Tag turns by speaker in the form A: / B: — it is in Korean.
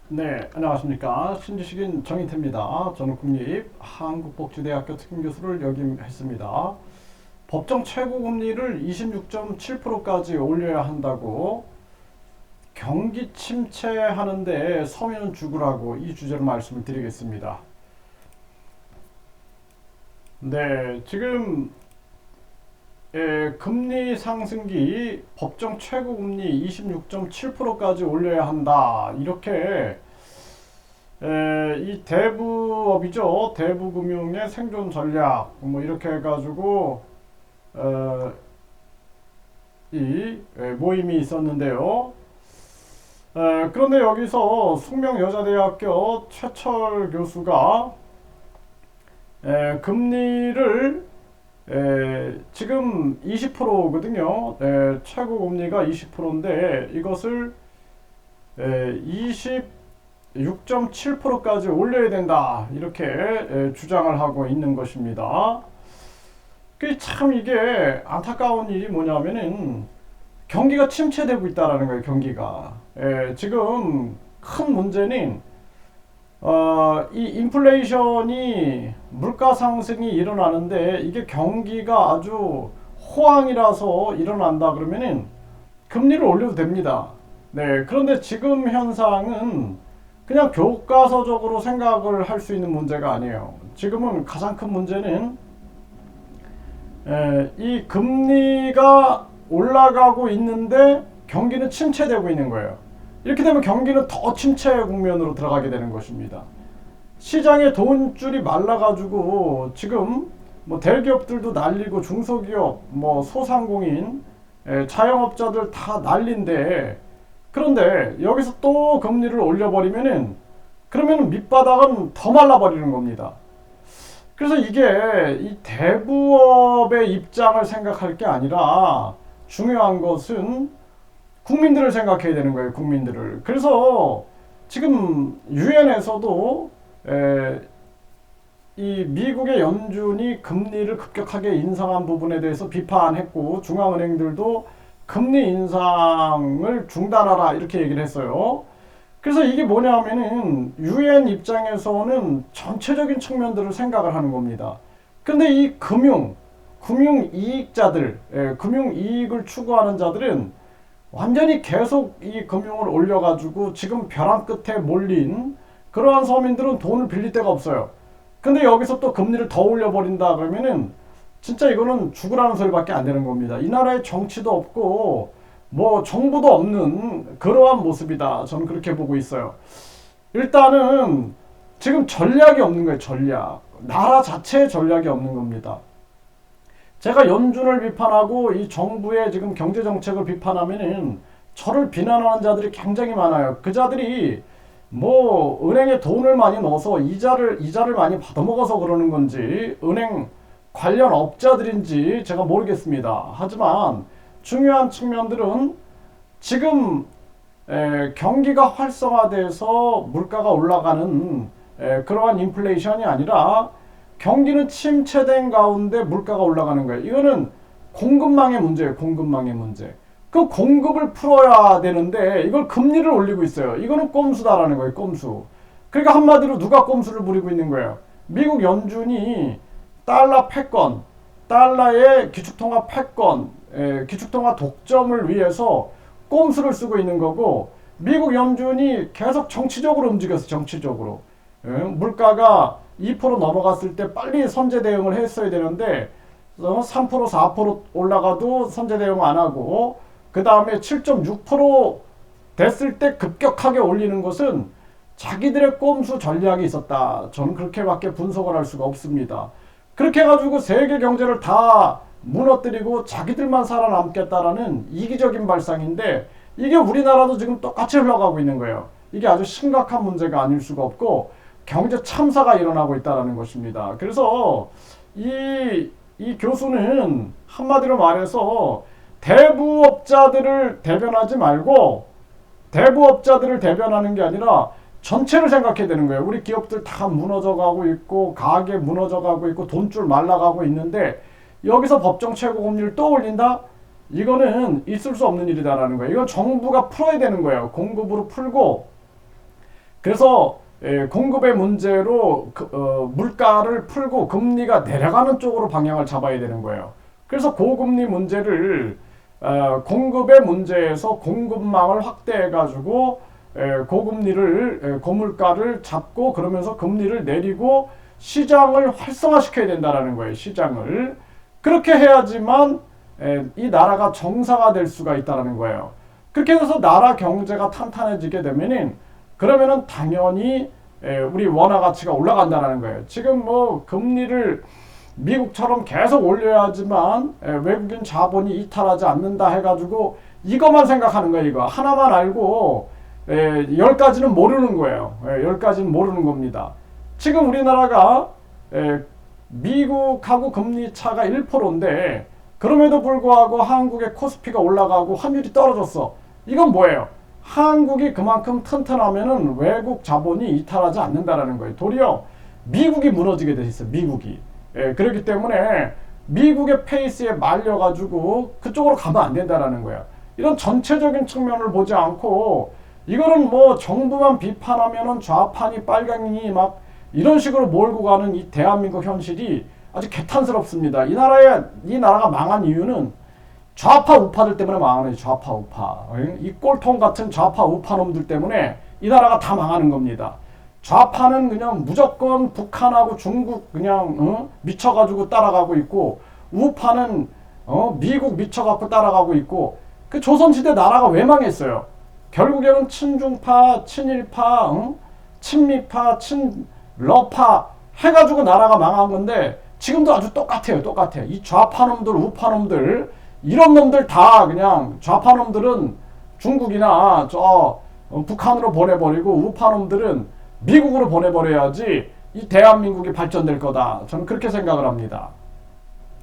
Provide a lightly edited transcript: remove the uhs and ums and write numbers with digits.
A: 네, 안녕하십니까. 신지식인 정인태입니다. 저는 국립 한국복지대학교 특임교수를 역임했습니다. 법정 최고금리를 26.7%까지 올려야 한다고 경기 침체하는데 서민은 죽으라고 이 주제로 말씀을 드리겠습니다. 네, 지금 금리 상승기 법정 최고금리 26.7%까지 올려야 한다. 이렇게 이 대부업이죠. 대부금융의 생존 전략 뭐 이렇게 해가지고 어, 이 모임이 있었는데요. 그런데 여기서 숙명여자대학교 최철 교수가 금리를 지금 20%거든요. 최고 금리가 20%인데 이것을 26.7%까지 올려야 된다. 이렇게 주장을 하고 있는 것입니다. 참 이게 안타까운 일이 뭐냐면은 경기가 침체되고 있다라는 거예요. 경기가. 지금 큰 문제는 이 인플레이션이 물가 상승이 일어나는데 이게 경기가 아주 호황이라서 일어난다 그러면은 금리를 올려도 됩니다. 네, 그런데 지금 현상은 그냥 교과서적으로 생각을 할 수 있는 문제가 아니에요. 지금은 가장 큰 문제는 이 금리가 올라가고 있는데 경기는 침체되고 있는 거예요. 이렇게 되면 경기는 더 침체 국면으로 들어가게 되는 것입니다. 시장에 돈줄이 말라가지고 지금 뭐 대기업들도 난리고 중소기업, 뭐 소상공인, 자영업자들 다 난리인데 그런데 여기서 또 금리를 올려버리면은 그러면 밑바닥은 더 말라버리는 겁니다. 그래서 이게 이 대부업의 입장을 생각할 게 아니라 중요한 것은 국민들을 생각해야 되는 거예요. 국민들을. 그래서 지금 유엔에서도 이 미국의 연준이 금리를 급격하게 인상한 부분에 대해서 비판했고 중앙은행들도 금리 인상을 중단하라 이렇게 얘기를 했어요. 그래서 이게 뭐냐면은 유엔 입장에서는 전체적인 측면들을 생각을 하는 겁니다. 근데 이 금융 이익자들, 금융 이익을 추구하는 자들은 완전히 계속 이 금융을 올려가지고 지금 벼랑 끝에 몰린 그러한 서민들은 돈을 빌릴 데가 없어요. 근데 여기서 또 금리를 더 올려버린다 그러면은 진짜 이거는 죽으라는 소리밖에 안 되는 겁니다. 이 나라에 정치도 없고 뭐 정부도 없는 그러한 모습이다. 저는 그렇게 보고 있어요. 일단은 지금 전략이 없는 거예요. 전략. 나라 자체의 전략이 없는 겁니다. 제가 연준을 비판하고 이 정부의 지금 경제 정책을 비판하면은 저를 비난하는 자들이 굉장히 많아요. 그 자들이 뭐 은행에 돈을 많이 넣어서 이자를 많이 받아먹어서 그러는 건지 은행 관련 업자들인지 제가 모르겠습니다. 하지만 중요한 측면들은 지금 경기가 활성화돼서 물가가 올라가는 그러한 인플레이션이 아니라 경기는 침체된 가운데 물가가 올라가는 거예요. 이거는 공급망의 문제예요. 공급망의 문제. 그 공급을 풀어야 되는데 이걸 금리를 올리고 있어요. 이거는 꼼수다라는 거예요. 꼼수. 그러니까 한마디로 누가 꼼수를 부리고 있는 거예요. 미국 연준이 달러 패권, 달러의 기축통화 패권, 기축통화 독점을 위해서 꼼수를 쓰고 있는 거고 미국 연준이 계속 정치적으로 움직였어. 정치적으로. 물가가 2% 넘어갔을 때 빨리 선제 대응을 했어야 되는데 3% 4% 올라가도 선제 대응 안 하고 그 다음에 7.6% 됐을 때 급격하게 올리는 것은 자기들의 꼼수 전략이 있었다. 저는 그렇게밖에 분석을 할 수가 없습니다. 그렇게 해가지고 세계 경제를 다 무너뜨리고 자기들만 살아남겠다라는 이기적인 발상인데 이게 우리나라도 지금 똑같이 흘러가고 있는 거예요. 이게 아주 심각한 문제가 아닐 수가 없고 경제 참사가 일어나고 있다는 것입니다. 그래서 이 교수는 한마디로 말해서 대부업자들을 대변하지 말고 대부업자들을 대변하는 게 아니라 전체를 생각해야 되는 거예요. 우리 기업들 다 무너져 가고 있고 가게 무너져 가고 있고 돈줄 말라가고 있는데 여기서 법정 최고금리를 또 올린다? 이거는 있을 수 없는 일이다라는 거예요. 이건 정부가 풀어야 되는 거예요. 공급으로 풀고 그래서 공급의 문제로 물가를 풀고 금리가 내려가는 쪽으로 방향을 잡아야 되는 거예요. 그래서 고금리 문제를 공급의 문제에서 공급망을 확대해가지고 고금리를 고물가를 잡고 그러면서 금리를 내리고 시장을 활성화시켜야 된다라는 거예요. 시장을 그렇게 해야지만 이 나라가 정상화 될 수가 있다라는 거예요. 그렇게 해서 나라 경제가 탄탄해지게 되면은 그러면은 당연히 우리 원화 가치가 올라간다라는 거예요. 지금 뭐 금리를 미국처럼 계속 올려야지만 외국인 자본이 이탈하지 않는다 해가지고 이것만 생각하는 거예요. 이거 하나만 알고 10가지는 모르는 거예요. 10가지는 모르는 겁니다. 지금 우리나라가 미국하고 금리 차가 1%인데 그럼에도 불구하고 한국의 코스피가 올라가고 환율이 떨어졌어. 이건 뭐예요? 한국이 그만큼 튼튼하면은 외국 자본이 이탈하지 않는다라는 거예요. 도리어 미국이 무너지게 돼 있어요. 미국이. 그렇기 때문에 미국의 페이스에 말려가지고 그쪽으로 가면 안 된다라는 거예요. 이런 전체적인 측면을 보지 않고 이거는 뭐 정부만 비판하면은 좌판이 빨강이 막 이런 식으로 몰고 가는 이 대한민국 현실이 아주 개탄스럽습니다. 이 나라가 망한 이유는 좌파 우파들 때문에 망하는 거예요. 좌파 우파. 이 꼴통 같은 좌파 우파 놈들 때문에 이 나라가 다 망하는 겁니다. 좌파는 그냥 무조건 북한하고 중국 그냥 미쳐가지고 따라가고 있고 우파는 미국 미쳐갖고 따라가고 있고 그 조선시대 나라가 왜 망했어요? 결국에는 친중파, 친일파, 친미파, 친러파 해가지고 나라가 망한 건데 지금도 아주 똑같아요. 똑같아. 이 좌파놈들, 우파놈들 이런 놈들 다 그냥 좌파놈들은 중국이나 북한으로 보내버리고 우파놈들은 미국으로 보내버려야지 이 대한민국이 발전될 거다. 저는 그렇게 생각을 합니다.